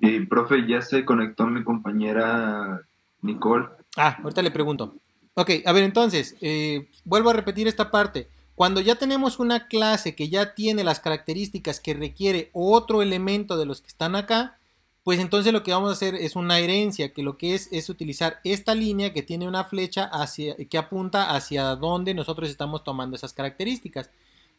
Y, profe, ya se conectó mi compañera Nicole. Ah, ahorita le pregunto. Ok, a ver, entonces, vuelvo a repetir esta parte. Cuando ya tenemos una clase que ya tiene las características que requiere otro elemento de los que están acá, pues entonces lo que vamos a hacer es una herencia, que lo que es utilizar esta línea que tiene una flecha que apunta hacia donde nosotros estamos tomando esas características.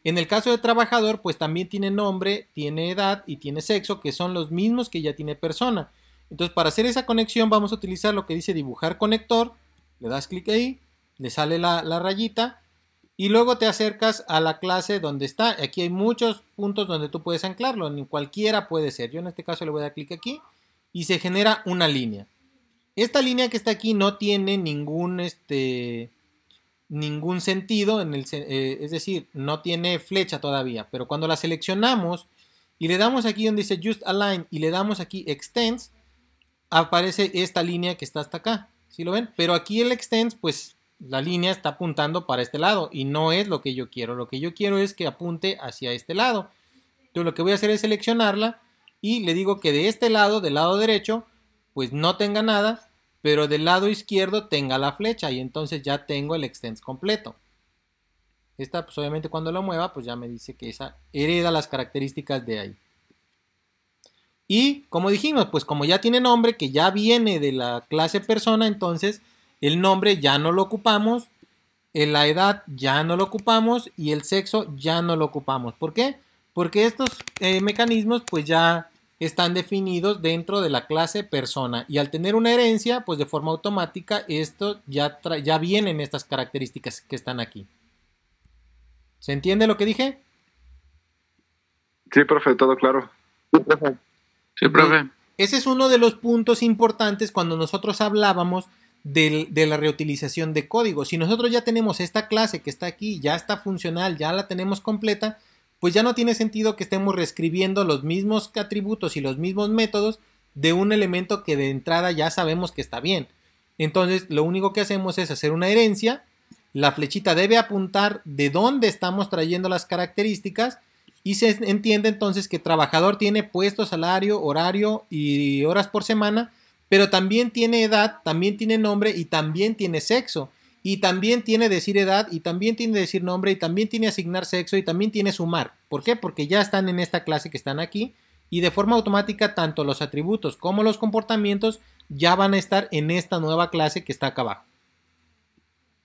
En el caso de trabajador, pues también tiene nombre, tiene edad y tiene sexo, que son los mismos que ya tiene persona. Entonces, para hacer esa conexión vamos a utilizar lo que dice dibujar conector. Le das clic ahí, le sale la rayita y luego te acercas a la clase donde está. Aquí hay muchos puntos donde tú puedes anclarlo, ni cualquiera puede ser. Yo en este caso le voy a dar clic aquí y se genera una línea. Esta línea que está aquí no tiene ningún sentido, es decir, no tiene flecha todavía, pero cuando la seleccionamos y le damos aquí donde dice Just Align y le damos aquí Extends, aparece esta línea que está hasta acá. ¿Sí lo ven? Pero aquí el extends, pues la línea está apuntando para este lado y no es lo que yo quiero. Lo que yo quiero es que apunte hacia este lado. Entonces lo que voy a hacer es seleccionarla y le digo que de este lado, del lado derecho, pues no tenga nada, pero del lado izquierdo tenga la flecha y entonces ya tengo el extends completo. Esta, pues obviamente cuando lo mueva, pues ya me dice que esa hereda las características de ahí. Y como dijimos, pues como ya tiene nombre, que ya viene de la clase persona, entonces el nombre ya no lo ocupamos, la edad ya no lo ocupamos y el sexo ya no lo ocupamos. ¿Por qué? Porque estos mecanismos pues ya están definidos dentro de la clase persona y al tener una herencia pues de forma automática esto ya vienen estas características que están aquí. ¿Se entiende lo que dije? Sí, profe, todo claro. Sí, profe. Sí, Entonces, profe. ese es uno de los puntos importantes cuando nosotros hablábamos de la reutilización de código. Si nosotros ya tenemos esta clase que está aquí, ya está funcional, ya la tenemos completa, pues ya no tiene sentido que estemos reescribiendo los mismos atributos y los mismos métodos de un elemento que de entrada ya sabemos que está bien. Entonces, lo único que hacemos es hacer una herencia. La flechita debe apuntar de dónde estamos trayendo las características y se entiende entonces que trabajador tiene puesto, salario, horario y horas por semana, pero también tiene edad, también tiene nombre y también tiene sexo. Y también tiene decir edad, y también tiene decir nombre, y también tiene asignar sexo, y también tiene sumar. ¿Por qué? Porque ya están en esta clase que están aquí, y de forma automática tanto los atributos como los comportamientos ya van a estar en esta nueva clase que está acá abajo.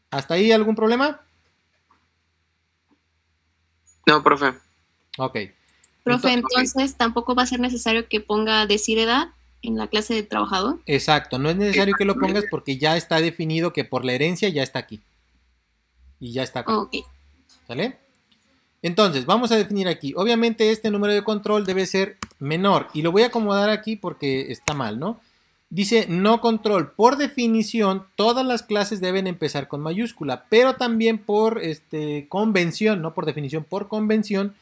¿Hasta ahí algún problema? No, profe. Ok. Profe, Entonces, entonces tampoco va a ser necesario que ponga decir edad en la clase de trabajador. exacto, no es necesario que lo pongas porque ya está definido que por la herencia ya está aquí. Y ya está acá. Ok. ¿Sale? Entonces, vamos a definir aquí. Obviamente este número de control debe ser menor. Y lo voy a acomodar aquí porque está mal, ¿no? Dice no control. Por definición, todas las clases deben empezar con mayúscula, pero también por convención, no por definición, por convención,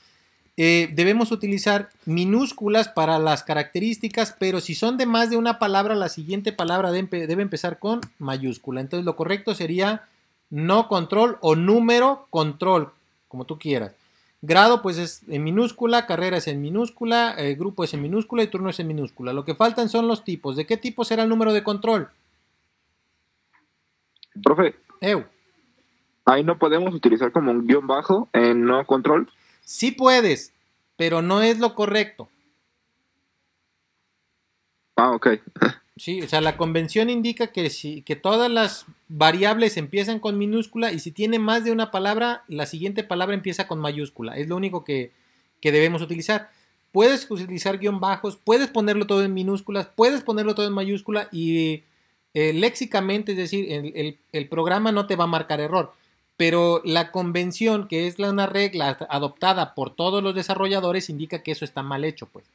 debemos utilizar minúsculas para las características, pero si son de más de una palabra, la siguiente palabra debe empezar con mayúscula. Entonces lo correcto sería no control o número control, como tú quieras. Grado pues es en minúscula, carrera es en minúscula, grupo es en minúscula y turno es en minúscula. Lo que faltan son los tipos. ¿De qué tipo será el número de control? Profe, Eu. ahí no podemos utilizar como un guión bajo en no control. Sí puedes, pero no es lo correcto. Ah, ok. Sí, o sea, la convención indica que todas las variables empiezan con minúscula y si tiene más de una palabra, la siguiente palabra empieza con mayúscula. Es lo único que debemos utilizar. Puedes utilizar guión bajos, puedes ponerlo todo en minúsculas, puedes ponerlo todo en mayúscula y léxicamente, es decir, el programa no te va a marcar error. Pero la convención, que es una regla adoptada por todos los desarrolladores, indica que eso está mal hecho, pues.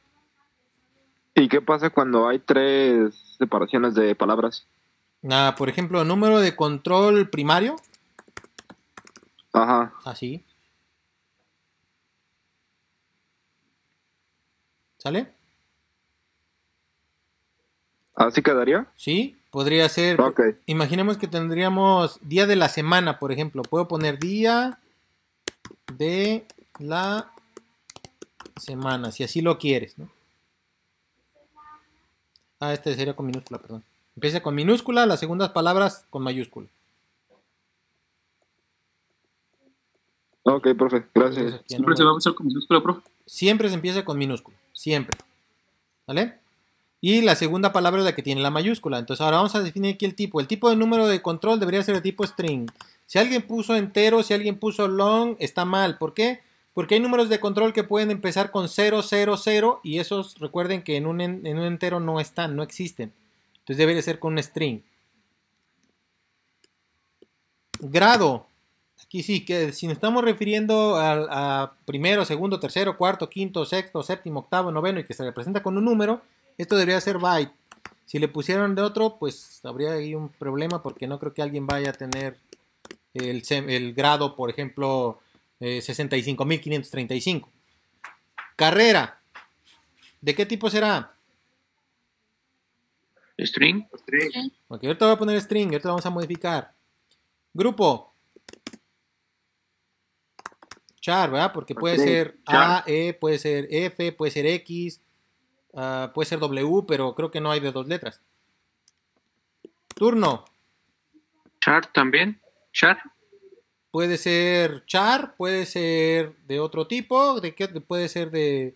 ¿Y qué pasa cuando hay tres separaciones de palabras? Por ejemplo, número de control primario, Ajá. así, ¿sale? ¿Así quedaría? Sí, podría ser, Ok. imaginemos que tendríamos día de la semana, por ejemplo. Puedo poner día de la semana, si así lo quieres, ¿no? Este sería con minúscula, perdón. Empieza con minúscula, las segundas palabras con mayúscula. Ok, profe, gracias. Entonces, aquí en Siempre se número- va a usar con minúscula, profe. Siempre se empieza con minúscula, siempre. ¿Vale? Y la segunda palabra es la que tiene la mayúscula. Entonces ahora vamos a definir aquí el tipo. El tipo de número de control debería ser de tipo string. Si alguien puso entero, si alguien puso long, está mal. ¿Por qué? Porque hay números de control que pueden empezar con 0, 0, 0 y esos recuerden que en un entero no están, no existen. Entonces debería ser con un string. Grado. Aquí sí, que si nos estamos refiriendo a primero, segundo, tercero, cuarto, quinto, sexto, séptimo, octavo, noveno y que se representa con un número, esto debería ser byte. Si le pusieron de otro, pues habría ahí un problema porque no creo que alguien vaya a tener el grado, por ejemplo, 65.535. Carrera. ¿De qué tipo será? String. Ok, ahorita voy a poner string, ahorita lo vamos a modificar. Grupo. Char, ¿verdad? Porque puede ser A, E, puede ser F, puede ser X, puede ser W, pero creo que no hay de 2 letras. Turno. Char también. Char. Puede ser char, puede ser de otro tipo, puede ser de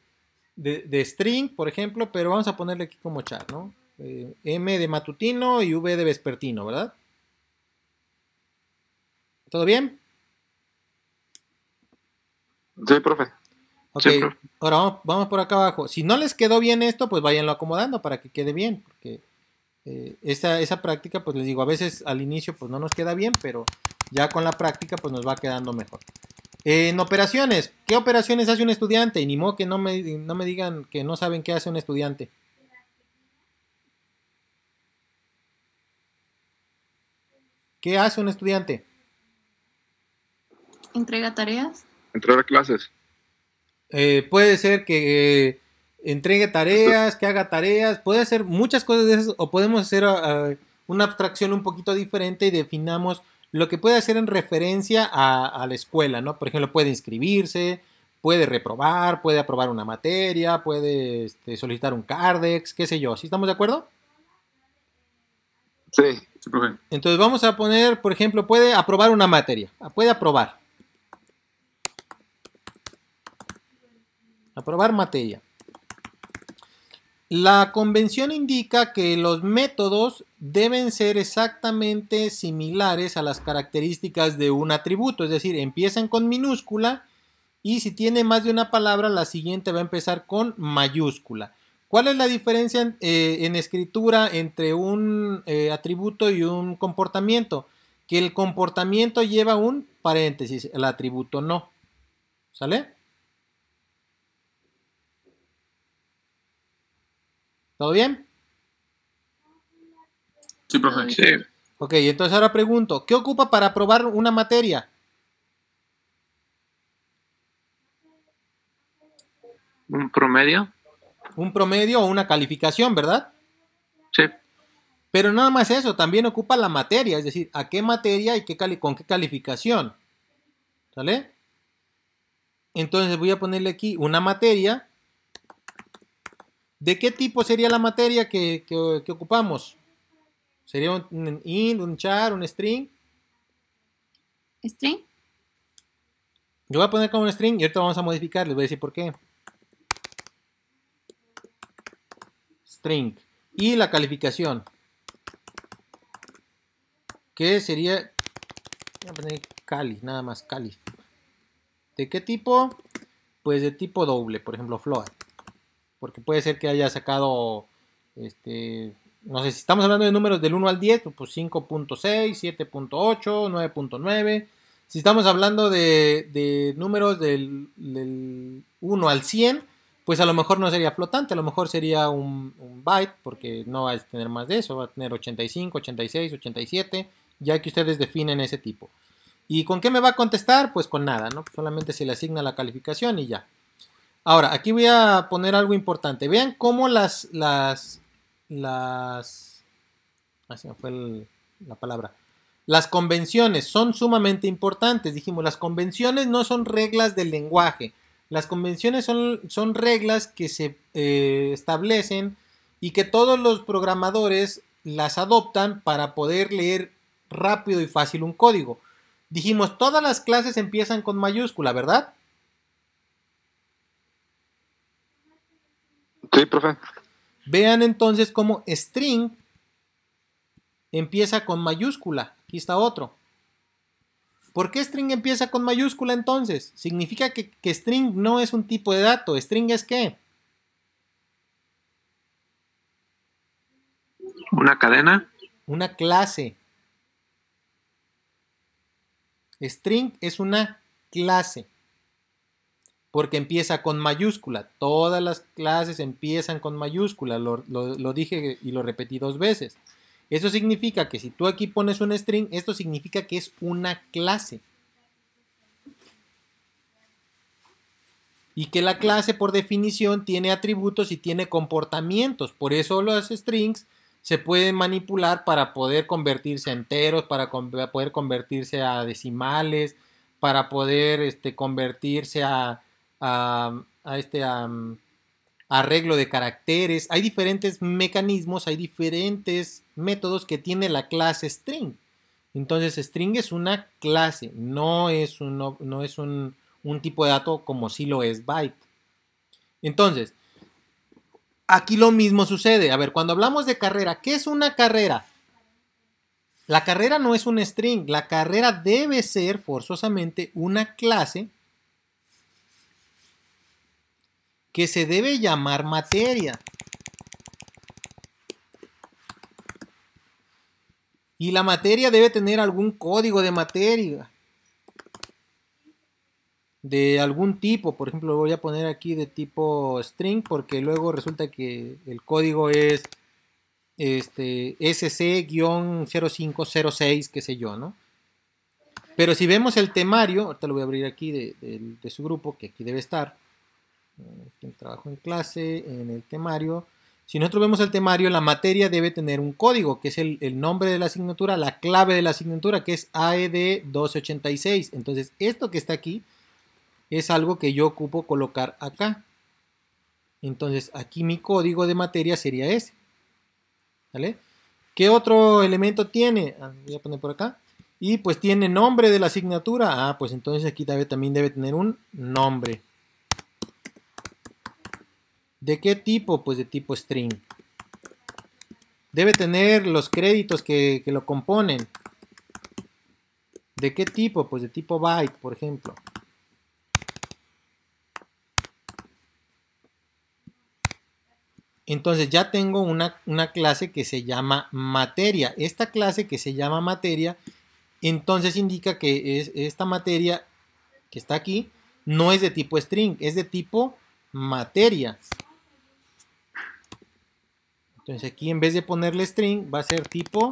string, por ejemplo, pero vamos a ponerle aquí como char, ¿no? M de matutino y V de vespertino, ¿verdad? ¿Todo bien? Sí, profe. Ok, Sí, profe. ahora vamos por acá abajo. Si no les quedó bien esto, pues váyanlo acomodando para que quede bien, porque esa práctica, pues les digo, a veces al inicio pues no nos queda bien, pero ya con la práctica pues nos va quedando mejor. En operaciones, ¿qué operaciones hace un estudiante? Y ni modo que no me digan que no saben qué hace un estudiante. ¿Qué hace un estudiante? Entrega tareas. Entrar a clases. Puede ser que entregue tareas, que haga tareas, puede hacer muchas cosas de esas, o podemos hacer una abstracción un poquito diferente y definamos lo que puede hacer en referencia a la escuela, ¿no? Por ejemplo, puede inscribirse, puede reprobar, puede aprobar una materia, puede solicitar un Cardex, qué sé yo. ¿Sí estamos de acuerdo? Sí. Sí, profe. Entonces vamos a poner, por ejemplo, puede aprobar una materia, puede aprobar. Aprobar materia. La convención indica que los métodos deben ser exactamente similares a las características de un atributo, es decir, empiezan con minúscula y si tiene más de una palabra, la siguiente va a empezar con mayúscula. ¿Cuál es la diferencia en escritura entre un atributo y un comportamiento? Que el comportamiento lleva un paréntesis, el atributo no. ¿Sale? ¿Todo bien? Sí, profe. Sí. Ok, entonces ahora pregunto, ¿qué ocupa para aprobar una materia? Un promedio. Un promedio o una calificación, ¿verdad? Sí. Pero nada más eso, también ocupa la materia, es decir, a qué materia y con qué calificación. ¿Sale? Entonces voy a ponerle aquí una materia. ¿De qué tipo sería la materia que ocupamos? ¿Sería un int, un char, un string? String. Yo voy a poner como un string y ahorita vamos a modificar, les voy a decir por qué. String. Y la calificación. Que sería... Voy a poner cali, nada más, calif. ¿De qué tipo? Pues de tipo doble, por ejemplo, float. Porque puede ser que haya sacado, no sé, si estamos hablando de números del 1 al 10, pues 5.6, 7.8, 9.9. Si estamos hablando de números del 1 al 100, pues a lo mejor no sería flotante, a lo mejor sería un byte, porque no va a tener más de eso, va a tener 85, 86, 87, ya que ustedes definen ese tipo. ¿Y con qué me va a contestar? Pues con nada, ¿no? Solamente se le asigna la calificación y ya. Ahora, aquí voy a poner algo importante. Vean cómo así me fue la palabra. Las convenciones son sumamente importantes. Dijimos, las convenciones no son reglas del lenguaje. Las convenciones son reglas que se establecen y que todos los programadores las adoptan para poder leer rápido y fácil un código. Dijimos, todas las clases empiezan con mayúscula, ¿verdad? Sí, profe. Vean entonces cómo string empieza con mayúscula. Aquí está otro. ¿Por qué string empieza con mayúscula entonces? Significa que string no es un tipo de dato. ¿String es qué? ¿Una cadena? Una clase. String es una clase. Porque empieza con mayúscula. Todas las clases empiezan con mayúscula. Lo dije y lo repetí 2 veces. Eso significa que si tú aquí pones un string, esto significa que es una clase. Y que la clase por definición tiene atributos y tiene comportamientos. Por eso los strings se pueden manipular para poder convertirse a enteros, para poder convertirse a decimales, para poder convertirse a arreglo de caracteres. Hay diferentes mecanismos, hay diferentes métodos que tiene la clase string. Entonces string es una clase, no es un tipo de dato como si lo es byte. Entonces, aquí lo mismo sucede. A ver, cuando hablamos de carrera, ¿qué es una carrera? La carrera no es un string, la carrera debe ser forzosamente una clase que se debe llamar materia. Y la materia debe tener algún código de materia. De algún tipo. Por ejemplo, voy a poner aquí de tipo string porque luego resulta que el código es SC-0506, qué sé yo, ¿no? Pero si vemos el temario, ahorita lo voy a abrir aquí de su grupo, que aquí debe estar. Trabajo en clase, en el temario. Si nosotros vemos el temario, la materia debe tener un código, que es el nombre de la asignatura, la clave de la asignatura, que es AED 1286. Entonces, esto que está aquí es algo que yo ocupo colocar acá. Entonces, aquí mi código de materia sería ese. ¿Vale? ¿Qué otro elemento tiene? Voy a poner por acá. Y pues tiene nombre de la asignatura. Pues entonces aquí también debe tener un nombre. ¿De qué tipo? Pues de tipo string. Debe tener los créditos que lo componen. ¿De qué tipo? Pues de tipo byte, por ejemplo. Entonces ya tengo una clase que se llama materia. Esta clase que se llama materia, entonces indica que esta materia que está aquí no es de tipo string, es de tipo materia. Entonces aquí en vez de ponerle string va a ser tipo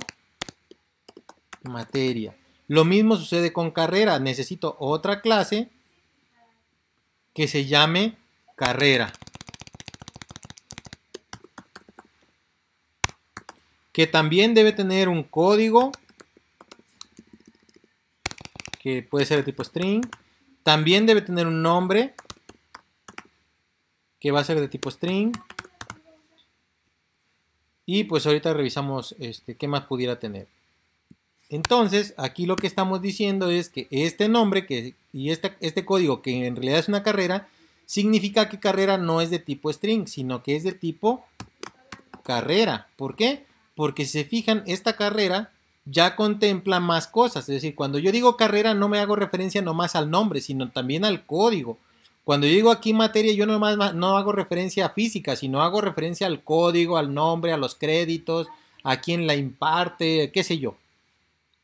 materia. Lo mismo sucede con carrera. Necesito otra clase que se llame carrera. Que también debe tener un código que puede ser de tipo string. También debe tener un nombre que va a ser de tipo string. Y pues ahorita revisamos qué más pudiera tener. Entonces, aquí lo que estamos diciendo es que este nombre y este código, que en realidad es una carrera, significa que carrera no es de tipo string, sino que es de tipo carrera. ¿Por qué? Porque si se fijan, esta carrera ya contempla más cosas. Es decir, cuando yo digo carrera no me hago referencia nomás al nombre, sino también al código. Cuando yo digo aquí materia, yo nomás no hago referencia a física, sino hago referencia al código, al nombre, a los créditos, a quién la imparte, qué sé yo.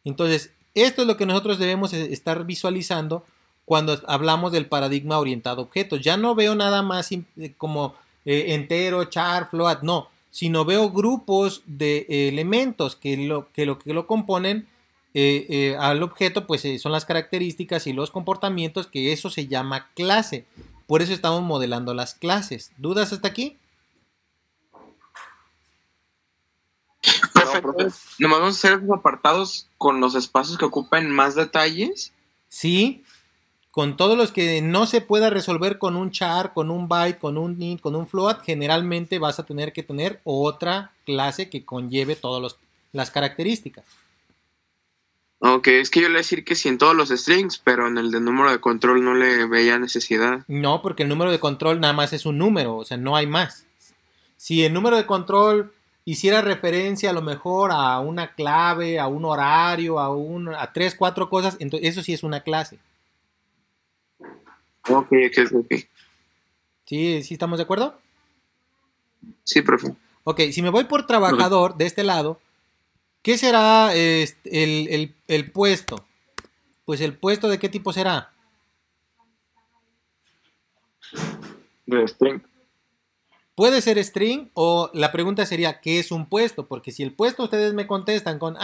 Entonces, esto es lo que nosotros debemos estar visualizando cuando hablamos del paradigma orientado a objetos. Ya no veo nada más como entero, char, float, no, sino veo grupos de elementos que lo componen al objeto, pues son las características y los comportamientos, que eso se llama clase. Por eso estamos modelando las clases. ¿Dudas hasta aquí? Profe, ¿nomás vamos a hacer esos apartados con los espacios que ocupan más detalles? Sí, con todos los que no se pueda resolver con un char, con un byte, con un int, con un float, generalmente vas a tener que tener otra clase que conlleve todas las características. Ok, es que yo le iba a decir que sí en todos los strings, pero en el de número de control no le veía necesidad. No, porque el número de control nada más es un número, o sea, no hay más. Si el número de control hiciera referencia a lo mejor a una clave, a un horario, a 3, 4 cosas, entonces eso sí es una clase. Ok. ¿Sí estamos de acuerdo? Sí, profe. Ok, si me voy por trabajador de este lado, ¿qué será el puesto? Pues el puesto, ¿de qué tipo será? De string. Puede ser string o la pregunta sería ¿qué es un puesto? Porque si el puesto ustedes me contestan con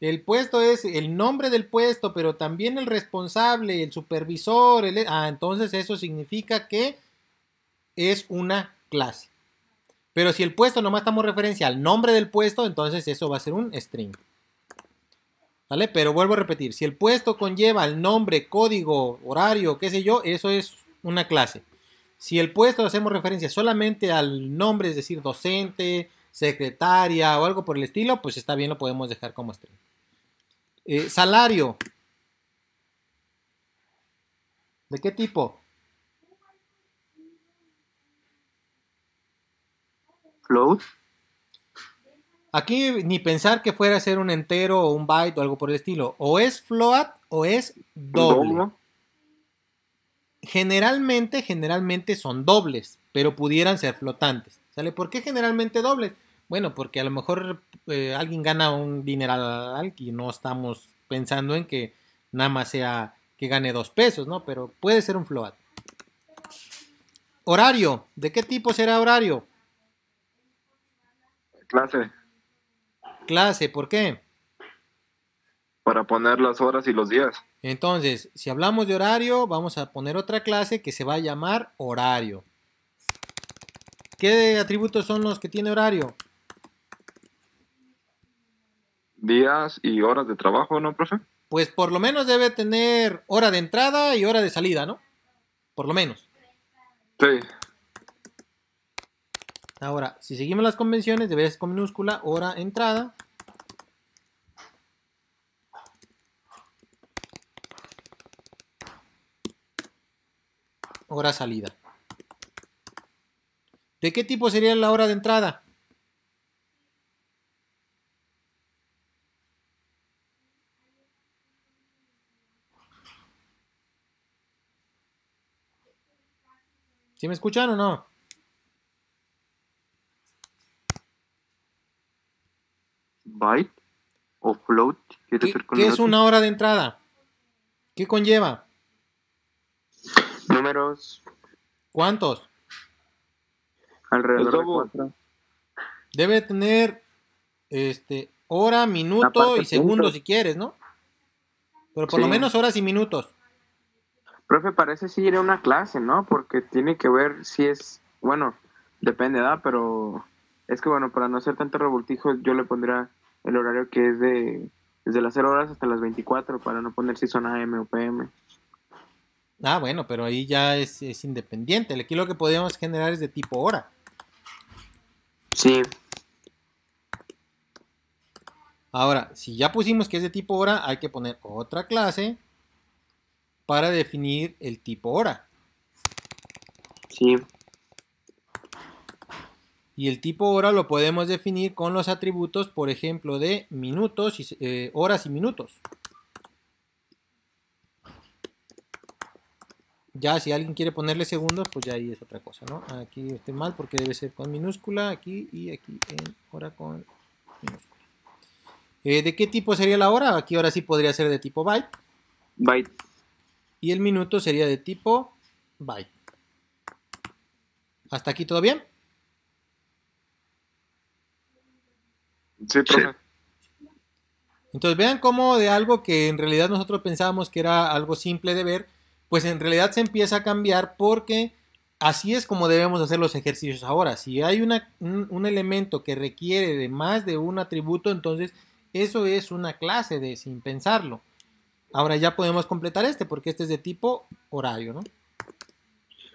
el puesto es el nombre del puesto, pero también el responsable, el supervisor, entonces eso significa que es una clase. Pero si el puesto nomás estamos referencia al nombre del puesto, entonces eso va a ser un string. ¿Vale? Pero vuelvo a repetir, si el puesto conlleva el nombre, código, horario, qué sé yo, eso es una clase. Si el puesto hacemos referencia solamente al nombre, es decir, docente, secretaria o algo por el estilo, pues está bien, lo podemos dejar como string. Salario. ¿De qué tipo? Float. Aquí ni pensar que fuera a ser un entero o un byte o algo por el estilo. O es float o es doble. Generalmente son dobles, pero pudieran ser flotantes. ¿Sale? ¿Por qué generalmente dobles? Bueno, porque a lo mejor alguien gana un dineral y no estamos pensando en que nada más sea que gane 2 pesos, ¿no? Pero puede ser un float. Horario. ¿De qué tipo será horario? Clase. Clase, ¿por qué? Para poner las horas y los días. Entonces, si hablamos de horario, vamos a poner otra clase que se va a llamar horario. ¿Qué atributos son los que tiene horario? Días y horas de trabajo, ¿no, profe? Pues por lo menos debe tener hora de entrada y hora de salida, ¿no? Por lo menos. Sí. Ahora, si seguimos las convenciones, debe ser con minúscula, hora entrada. Hora salida. ¿De qué tipo sería la hora de entrada? ¿Sí me escuchan o no? Byte o float. ¿Qué es una hora de entrada? ¿Qué conlleva? Números. ¿Cuántos? Alrededor de 4. Debe tener hora, minuto y segundo si quieres, ¿no? Pero por lo menos horas y minutos. Profe, parece si ir a una clase, ¿no? Porque tiene que ver si es, bueno, depende, ¿verdad? Pero es que, bueno, para no hacer tanto revoltijo, yo le pondría el horario que es desde las 0 horas hasta las 24, para no poner si son AM o PM. Bueno, pero ahí ya es independiente. Aquí lo que podemos generar es de tipo hora. Sí. Ahora, si ya pusimos que es de tipo hora, hay que poner otra clase para definir el tipo hora. Sí. Y el tipo hora lo podemos definir con los atributos, por ejemplo, de minutos, horas y minutos. Ya si alguien quiere ponerle segundos, pues ya ahí es otra cosa, ¿no? Aquí estoy mal porque debe ser con minúscula, aquí y aquí en hora con minúscula. ¿De qué tipo sería la hora? Aquí ahora sí podría ser de tipo byte. Byte. Y el minuto sería de tipo byte. ¿Hasta aquí todo bien? Sí, profe. Entonces vean cómo de algo que en realidad nosotros pensábamos que era algo simple de ver, pues en realidad se empieza a cambiar porque así es como debemos hacer los ejercicios ahora. Si hay un elemento que requiere de más de un atributo, entonces eso es una clase sin pensarlo. Ahora ya podemos completar porque este es de tipo horario, ¿no?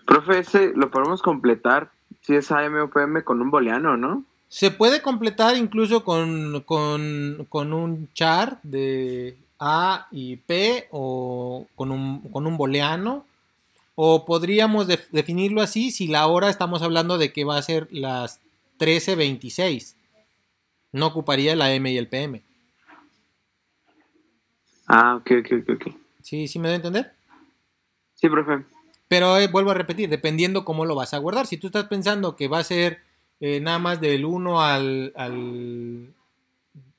Profe, ese lo podemos completar si es AM o PM con un booleano, ¿no? Se puede completar incluso con un char de A y P o con un booleano. O podríamos definirlo así si la hora estamos hablando de que va a ser las 13:26. No ocuparía el AM y el PM. Ah, ok. ¿Sí me doy a entender? Sí, profe. Pero vuelvo a repetir, dependiendo cómo lo vas a guardar. Si tú estás pensando que va a ser nada más del 1 a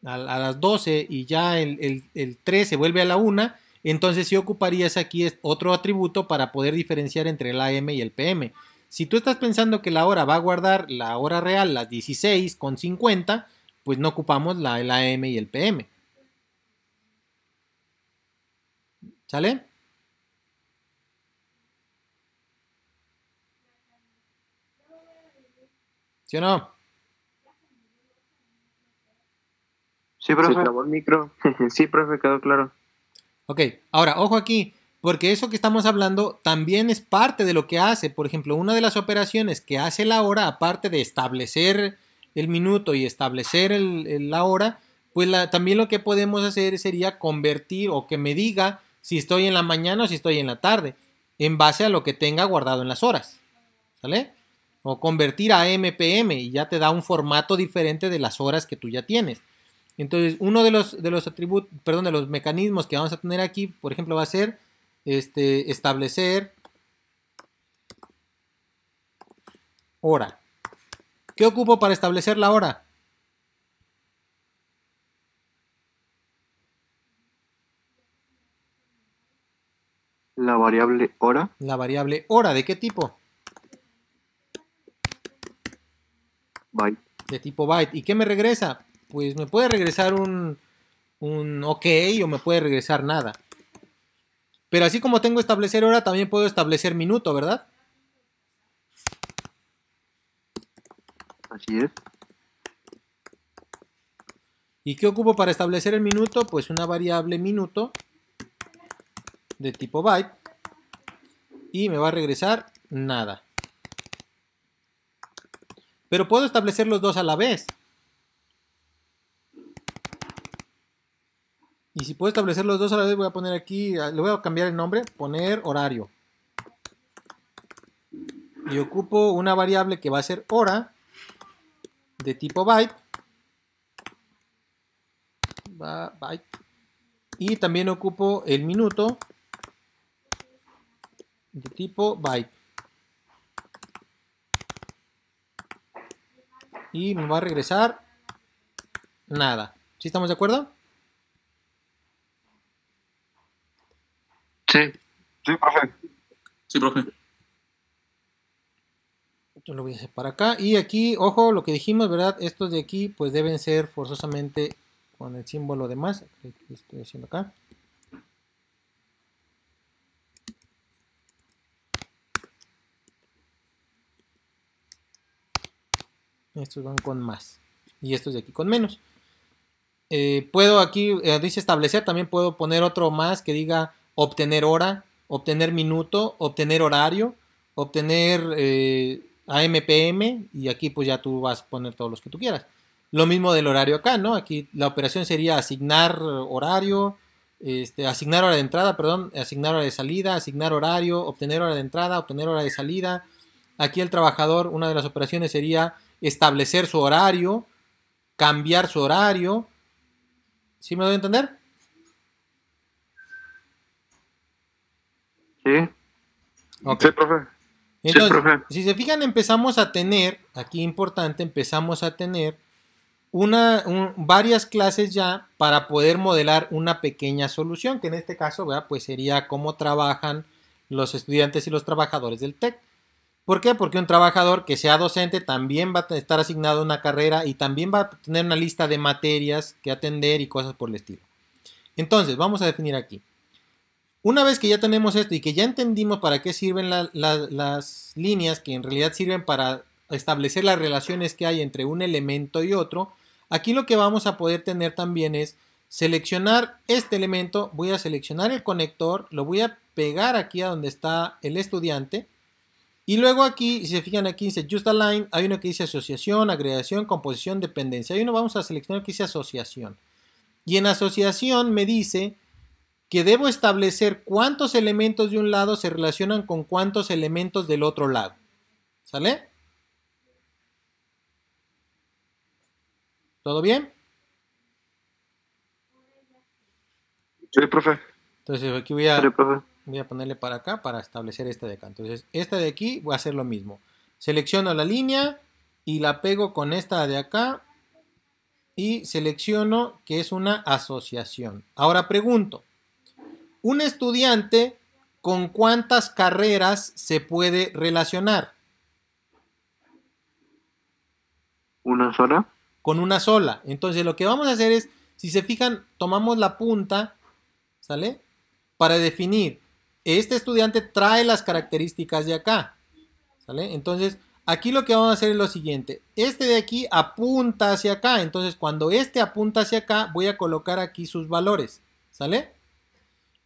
las 12 y ya el 13 vuelve a la 1, entonces sí ocuparías aquí otro atributo para poder diferenciar entre el AM y el PM. Si tú estás pensando que la hora va a guardar la hora real, las 16:50, pues no ocupamos el AM y el PM. ¿Sale? ¿Sí o no? Sí, profe. Se trabó el micro. Sí, profe, quedó claro. Ok, ahora, ojo aquí, porque eso que estamos hablando también es parte de lo que hace. Por ejemplo, una de las operaciones que hace la hora, aparte de establecer el minuto y establecer la hora, pues también lo que podemos hacer sería convertir o que me diga si estoy en la mañana o si estoy en la tarde, en base a lo que tenga guardado en las horas. ¿Sale? O convertir a AM/PM y ya te da un formato diferente de las horas que tú ya tienes. Entonces, uno de los atributos, perdón, de los mecanismos que vamos a tener aquí, por ejemplo, va a ser establecer hora. ¿Qué ocupo para establecer la hora? La variable hora. La variable hora, ¿de qué tipo? Byte. De tipo byte. ¿Y qué me regresa? Pues me puede regresar un OK o me puede regresar nada. Pero así como tengo establecer hora, también puedo establecer minuto, ¿verdad? Así es. ¿Y qué ocupo para establecer el minuto? Pues una variable minuto de tipo byte y me va a regresar nada. Pero puedo establecer los dos a la vez. Y si puedo establecer los dos a la vez, voy a poner aquí, le voy a cambiar el nombre, poner horario. Y ocupo una variable que va a ser hora de tipo byte. Byte. Y también ocupo el minuto de tipo byte. Y me va a regresar nada. ¿Sí estamos de acuerdo? Sí. Sí, profe. Sí, profe. Yo lo voy a hacer para acá. Y aquí, ojo, lo que dijimos, ¿verdad? Estos de aquí, pues deben ser forzosamente con el símbolo de más. Que estoy haciendo acá. Estos van con más. Y estos de aquí con menos. Puedo aquí, dice establecer, también puedo poner otro más que diga obtener hora, obtener minuto, obtener horario, obtener AM/PM, y aquí pues ya tú vas a poner todos los que tú quieras. Lo mismo del horario acá, ¿no? Aquí la operación sería asignar horario, asignar hora de entrada, perdón, asignar hora de salida, asignar horario, obtener hora de entrada, obtener hora de salida. Aquí el trabajador, una de las operaciones sería establecer su horario, cambiar su horario. ¿Sí me doy a entender? Sí. Okay. Sí, profe. Entonces, sí, profe. si se fijan, empezamos a tener, aquí importante, empezamos a tener varias clases ya para poder modelar una pequeña solución, que en este caso, ¿verdad? Pues sería cómo trabajan los estudiantes y los trabajadores del TEC. ¿Por qué? Porque un trabajador que sea docente también va a estar asignado a una carrera y también va a tener una lista de materias que atender y cosas por el estilo. Entonces, vamos a definir aquí. Una vez que ya tenemos esto y que ya entendimos para qué sirven las líneas, que en realidad sirven para establecer las relaciones que hay entre un elemento y otro, aquí lo que vamos a poder tener también es seleccionar este elemento, voy a seleccionar el conector, lo voy a pegar aquí a donde está el estudiante. Y luego aquí, si se fijan aquí, dice Just Align, hay uno que dice asociación, agregación, composición, dependencia. Hay uno, vamos a seleccionar que dice asociación. Y en asociación me dice que debo establecer cuántos elementos de un lado se relacionan con cuántos elementos del otro lado. ¿Sale? ¿Todo bien? Sí, profe. Entonces aquí voy a ponerle para acá para establecer esta de acá. Entonces esta de aquí voy a hacer lo mismo. Selecciono la línea y la pego con esta de acá. Y selecciono que es una asociación. Ahora pregunto. ¿Un estudiante con cuántas carreras se puede relacionar? ¿Una sola? Con una sola. Entonces lo que vamos a hacer es, si se fijan, tomamos la punta, ¿sale? Para definir, este estudiante trae las características de acá, ¿sale? Entonces, aquí lo que vamos a hacer es lo siguiente. Este de aquí apunta hacia acá. Entonces, cuando este apunta hacia acá, voy a colocar aquí sus valores, ¿sale?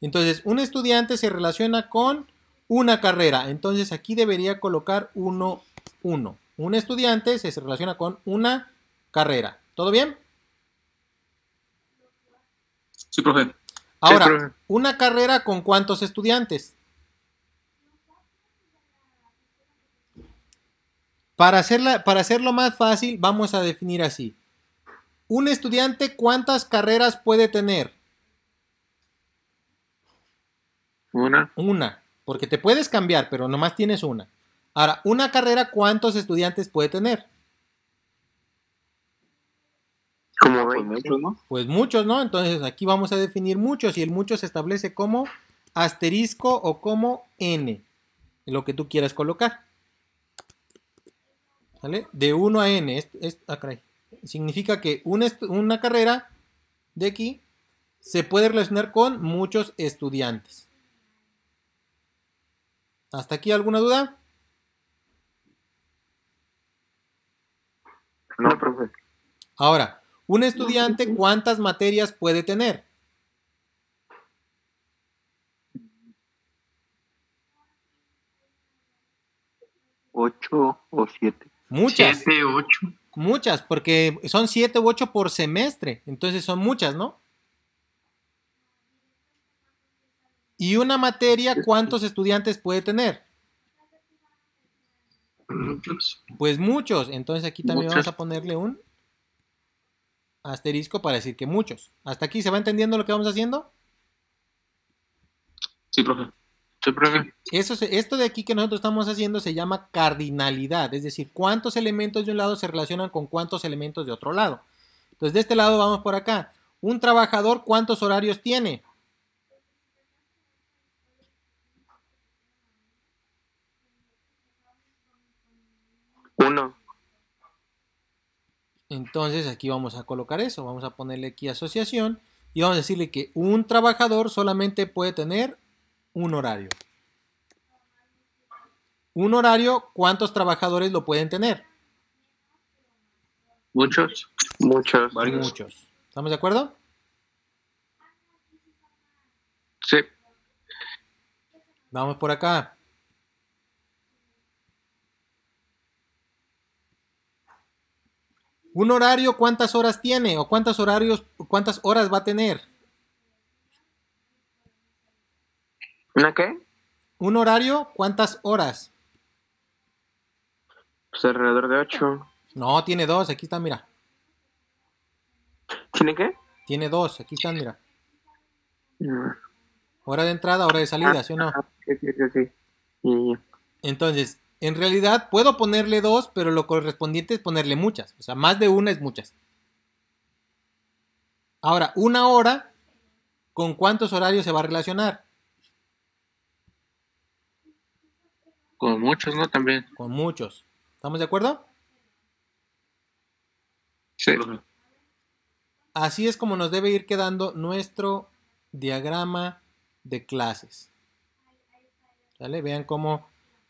Entonces, un estudiante se relaciona con una carrera. Entonces, aquí debería colocar 1, 1. Un estudiante se relaciona con una carrera. ¿Todo bien? Sí, profe. Ahora, Sí, profe. ¿una carrera con cuántos estudiantes? Para hacerlo más fácil, vamos a definir así. Un estudiante, ¿cuántas carreras puede tener? Una. Una, porque te puedes cambiar, pero nomás tienes una. Ahora, una carrera, ¿cuántos estudiantes puede tener? Como Pues 20. muchos, ¿no? Pues muchos, ¿no? Entonces aquí vamos a definir muchos y el mucho se establece como asterisco o como n, lo que tú quieras colocar. ¿Vale? De 1 a n. Caray. Significa que una carrera de aquí se puede relacionar con muchos estudiantes. ¿Hasta aquí alguna duda? No, profe. Ahora, un estudiante, ¿cuántas materias puede tener? 8 o 7. Muchas. 7, 8. Muchas, porque son 7 u 8 por semestre. Entonces son muchas, ¿no? Y una materia, ¿cuántos estudiantes puede tener? Muchos. Pues muchos. Entonces aquí también Muchos. vamos a ponerle un asterisco para decir que muchos. ¿Hasta aquí se va entendiendo lo que vamos haciendo? Sí, profe. Sí, profe. Esto de aquí que nosotros estamos haciendo se llama cardinalidad, es decir, cuántos elementos de un lado se relacionan con cuántos elementos de otro lado. Entonces, de este lado vamos por acá. Un trabajador, ¿cuántos horarios tiene? Uno. Entonces, aquí vamos a colocar eso. Vamos a ponerle aquí asociación y vamos a decirle que un trabajador solamente puede tener un horario. Un horario, ¿cuántos trabajadores lo pueden tener? Muchos. Muchos. Varios. Muchos. ¿Estamos de acuerdo? Sí. Vamos por acá. Un horario, ¿cuántas horas tiene? ¿O cuántas horas va a tener? ¿Una qué? Un horario, ¿cuántas horas? Pues alrededor de 8. No, tiene 2. Aquí está, mira. ¿Tiene qué? Tiene 2. Aquí están, mira. Mm. Hora de entrada, hora de salida, ¿sí o no? Sí. Y Entonces, en realidad puedo ponerle 2, pero lo correspondiente es ponerle muchas. O sea, más de una es muchas. Ahora, una hora, ¿con cuántos horarios se va a relacionar? Con muchos, ¿no? También. Con muchos. ¿Estamos de acuerdo? Sí. Así es como nos debe ir quedando nuestro diagrama de clases. ¿Sale? Vean cómo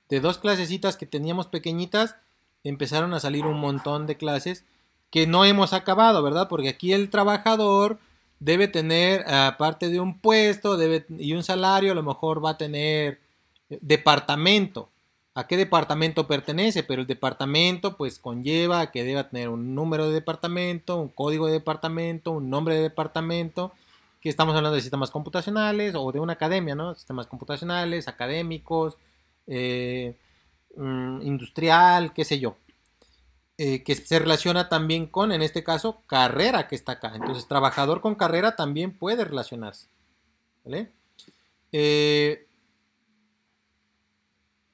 de 2 clasecitas que teníamos pequeñitas empezaron a salir un montón de clases que no hemos acabado, ¿verdad? Porque aquí el trabajador debe tener, aparte de un puesto y un salario, a lo mejor va a tener departamento. ¿A qué departamento pertenece? Pero el departamento pues conlleva a que deba tener un número de departamento, un código de departamento, un nombre de departamento, que estamos hablando de sistemas computacionales o de una academia, ¿no? Sistemas computacionales, académicos, industrial, qué sé yo. Que se relaciona también con, en este caso, carrera que está acá. Entonces, trabajador con carrera también puede relacionarse. ¿Vale?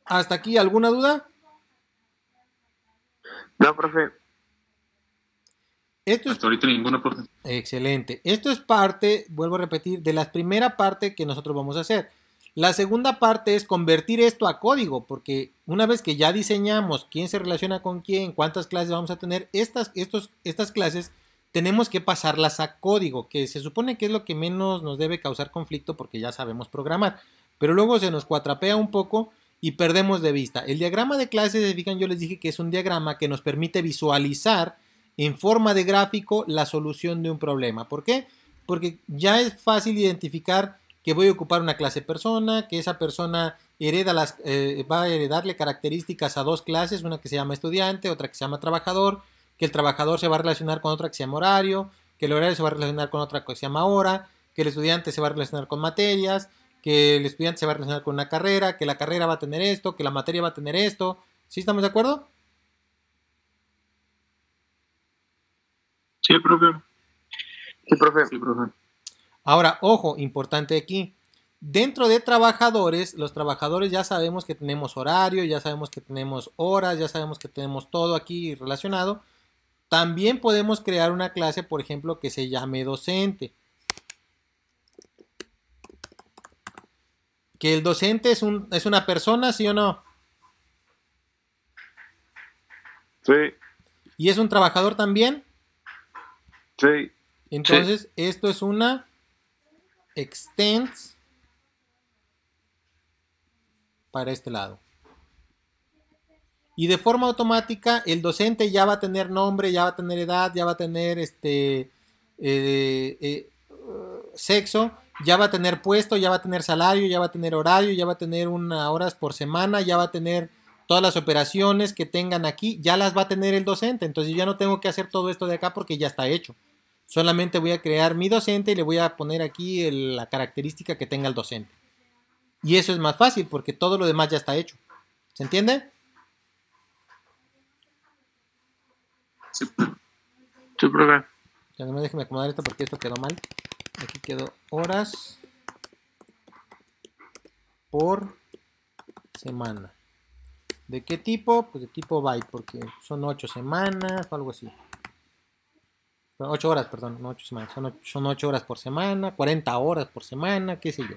¿Hasta aquí alguna duda? No, profe. Esto es Hasta ahorita ninguna, profe. excelente. Esto es parte, vuelvo a repetir, de la primera parte que nosotros vamos a hacer. La segunda parte es convertir esto a código, porque una vez que ya diseñamos quién se relaciona con quién, cuántas clases vamos a tener, estas clases tenemos que pasarlas a código, que se supone que es lo que menos nos debe causar conflicto porque ya sabemos programar. Pero luego se nos cuatrapea un poco y perdemos de vista. El diagrama de clases, se fijan, yo les dije que es un diagrama que nos permite visualizar en forma de gráfico la solución de un problema. ¿Por qué? Porque ya es fácil identificar que voy a ocupar una clase persona, que esa persona va a heredarle características a dos clases, una que se llama estudiante, otra que se llama trabajador, que el trabajador se va a relacionar con otra que se llama horario, que el horario se va a relacionar con otra que se llama hora, que el estudiante se va a relacionar con materias, que el estudiante se va a relacionar con una carrera, que la carrera va a tener esto, que la materia va a tener esto. ¿Sí estamos de acuerdo? Sí, profe. Sí, profe. Sí, profe. Ahora, ojo, importante aquí. Dentro de trabajadores, los trabajadores ya sabemos que tenemos horario, ya sabemos que tenemos horas, ya sabemos que tenemos todo aquí relacionado. También podemos crear una clase, por ejemplo, que se llame docente. Que el docente es una persona, ¿sí o no? Sí, ¿Y es un trabajador también? sí. Entonces, esto es una extends para este lado. Y de forma automática, el docente ya va a tener nombre, ya va a tener edad, ya va a tener sexo, ya va a tener puesto, ya va a tener salario, ya va a tener horario, ya va a tener horas por semana, ya va a tener todas las operaciones que tengan aquí, ya las va a tener el docente. Entonces yo ya no tengo que hacer todo esto de acá porque ya está hecho. Solamente voy a crear mi docente y le voy a poner aquí la característica que tenga el docente. Y eso es más fácil porque todo lo demás ya está hecho. ¿Se entiende? Sí, profe. Ya no me déjenme acomodar esto porque esto quedó mal. Aquí quedó horas por semana. ¿De qué tipo? Pues de tipo byte, porque son 8 semanas o algo así. 8 horas, perdón, no 8 semanas. Son 8 horas por semana, 40 horas por semana, qué sé yo.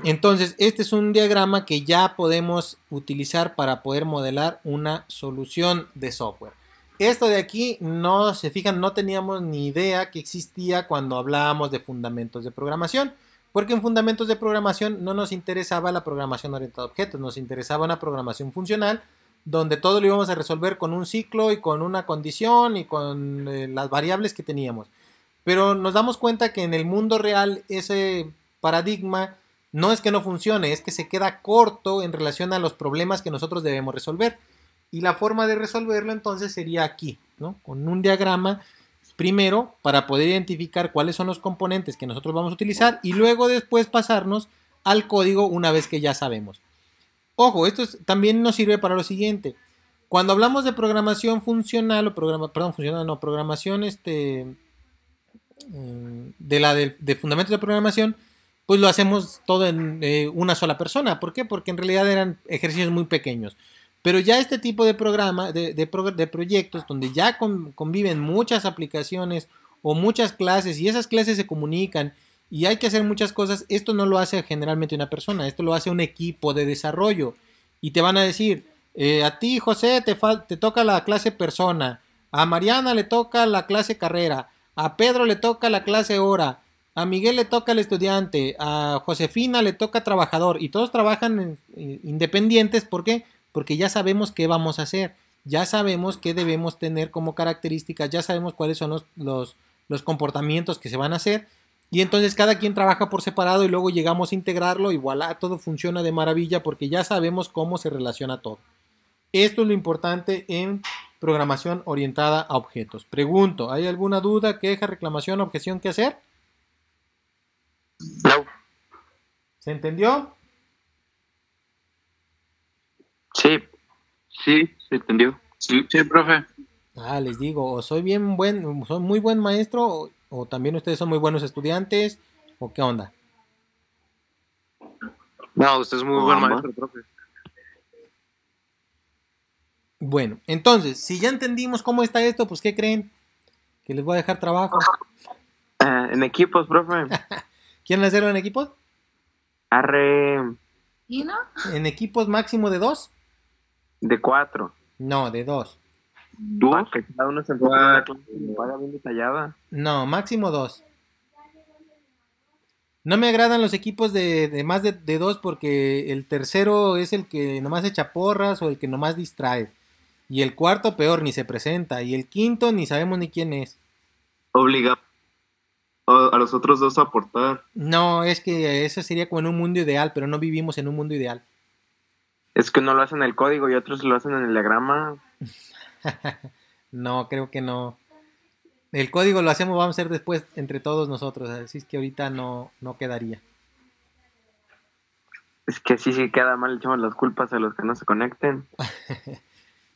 Entonces, este es un diagrama que ya podemos utilizar para poder modelar una solución de software. Esto de aquí, no se fijan, no teníamos ni idea que existía cuando hablábamos de fundamentos de programación, porque en fundamentos de programación no nos interesaba la programación orientada a objetos, nos interesaba una programación funcional, donde todo lo íbamos a resolver con un ciclo y con una condición y con las variables que teníamos. Pero nos damos cuenta que en el mundo real ese paradigma no es que no funcione, es que se queda corto en relación a los problemas que nosotros debemos resolver. Y la forma de resolverlo entonces sería aquí, ¿no? Con un diagrama primero para poder identificar cuáles son los componentes que nosotros vamos a utilizar y luego después pasarnos al código una vez que ya sabemos. Ojo, esto también nos sirve para lo siguiente. Cuando hablamos de programación funcional o programación de fundamentos de programación, pues lo hacemos todo en una sola persona. ¿Por qué? Porque en realidad eran ejercicios muy pequeños. Pero ya este tipo de programa, de proyectos donde ya conviven muchas aplicaciones o muchas clases y esas clases se comunican y hay que hacer muchas cosas, esto no lo hace generalmente una persona, esto lo hace un equipo de desarrollo. Y te van a decir, a ti José te toca la clase persona, a Mariana le toca la clase carrera, a Pedro le toca la clase hora, a Miguel le toca el estudiante, a Josefina le toca trabajador y todos trabajan independientes. ¿Por qué? Porque ya sabemos qué vamos a hacer. ya sabemos qué debemos tener como características, ya sabemos cuáles son los comportamientos que se van a hacer, y entonces cada quien trabaja por separado y luego llegamos a integrarlo y voilà, todo funciona de maravilla porque ya sabemos cómo se relaciona todo. Esto es lo importante en programación orientada a objetos. Pregunto, ¿hay alguna duda, queja, reclamación, objeción que hacer? No. ¿Se entendió? Sí. Sí, se entendió. Sí, sí, profe. Les digo, o soy muy buen maestro, o también ustedes son muy buenos estudiantes, o qué onda. No, usted es muy buen Mamá. maestro, profe. Bueno, entonces, si ya entendimos cómo está esto, pues ¿qué creen? Que les voy a dejar trabajo. En equipos, profe. ¿Quieren hacerlo en equipos? Arre ¿Y no? ¿En equipos máximo de 2? de 4. No, de 2. Para que cada uno se enfoque en una clase y lo haga bien detallada. No, máximo 2. No me agradan los equipos de más de 2 porque el tercero es el que nomás echa porras o el que nomás distrae. Y el cuarto peor, ni se presenta. Y el quinto ni sabemos ni quién es. Obliga a los otros dos a aportar. No, es que eso sería como en un mundo ideal, pero no vivimos en un mundo ideal. Es que uno lo hacen en el código y otros lo hacen en el diagrama. No, creo que no. El código lo hacemos, vamos a hacer después entre todos nosotros, así es que ahorita no quedaría. Es que sí queda mal, echamos las culpas a los que no se conecten.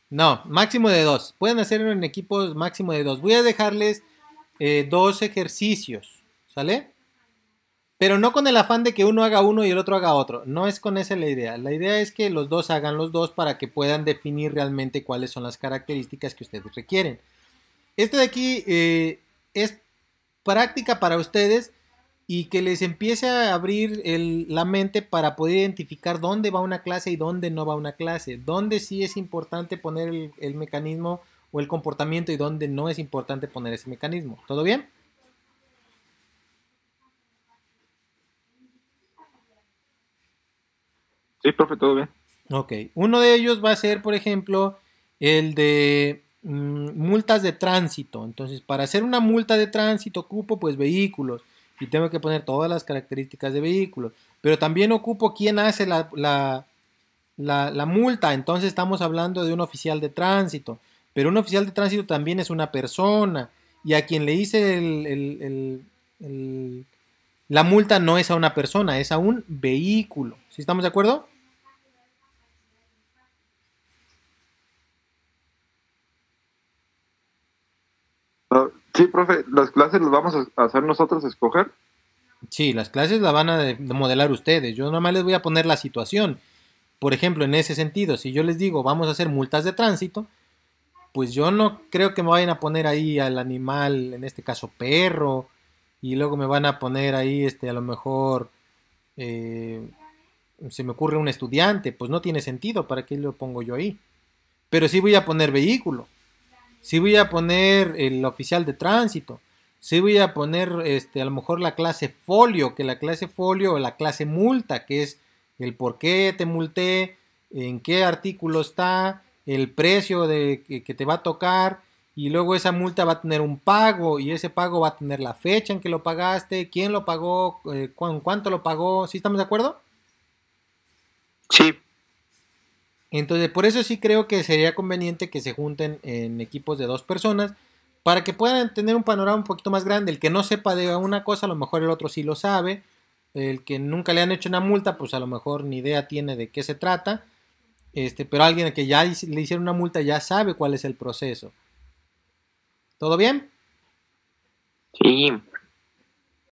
No, máximo de 2. Pueden hacerlo en equipos máximo de 2. Voy a dejarles 2 ejercicios, ¿sale? Pero no con el afán de que uno haga uno y el otro haga otro. No es con esa la idea. La idea es que los dos hagan los dos para que puedan definir realmente cuáles son las características que ustedes requieren. Esto de aquí es práctica para ustedes y que les empiece a abrir la mente para poder identificar dónde va una clase y dónde no va una clase. Dónde sí es importante poner el mecanismo o el comportamiento y dónde no es importante poner ese mecanismo. ¿Todo bien? Sí, profe, todo bien. Ok. Uno de ellos va a ser, por ejemplo, el de multas de tránsito. Entonces, para hacer una multa de tránsito ocupo pues vehículos y tengo que poner todas las características de vehículos. Pero también ocupo quién hace la multa. Entonces estamos hablando de un oficial de tránsito. Pero un oficial de tránsito también es una persona. Y a quien le hice la multa no es a una persona, es a un vehículo. ¿Sí estamos de acuerdo? Sí, profe, las clases las vamos a hacer nosotros escoger. Sí, las clases las van a modelar ustedes. Yo nomás les voy a poner la situación. Por ejemplo, en ese sentido, si yo les digo vamos a hacer multas de tránsito, pues yo no creo que me vayan a poner ahí al animal, en este caso perro, y luego me van a poner ahí, a lo mejor, se me ocurre un estudiante, pues no tiene sentido, ¿para qué lo pongo yo ahí? Pero sí voy a poner vehículo, sí voy a poner el oficial de tránsito, sí voy a poner, a lo mejor la clase folio, que la clase folio o la clase multa, que es el por qué te multé, en qué artículo está, el precio que te va a tocar, y luego esa multa va a tener un pago, y ese pago va a tener la fecha en que lo pagaste, quién lo pagó, cuánto lo pagó. ¿Sí estamos de acuerdo? Sí. Entonces, por eso sí creo que sería conveniente que se junten en equipos de 2 personas para que puedan tener un panorama un poquito más grande. El que no sepa de una cosa, a lo mejor el otro sí lo sabe. El que nunca le han hecho una multa, pues a lo mejor ni idea tiene de qué se trata. Pero alguien que ya le hicieron una multa ya sabe cuál es el proceso. ¿Todo bien? Sí.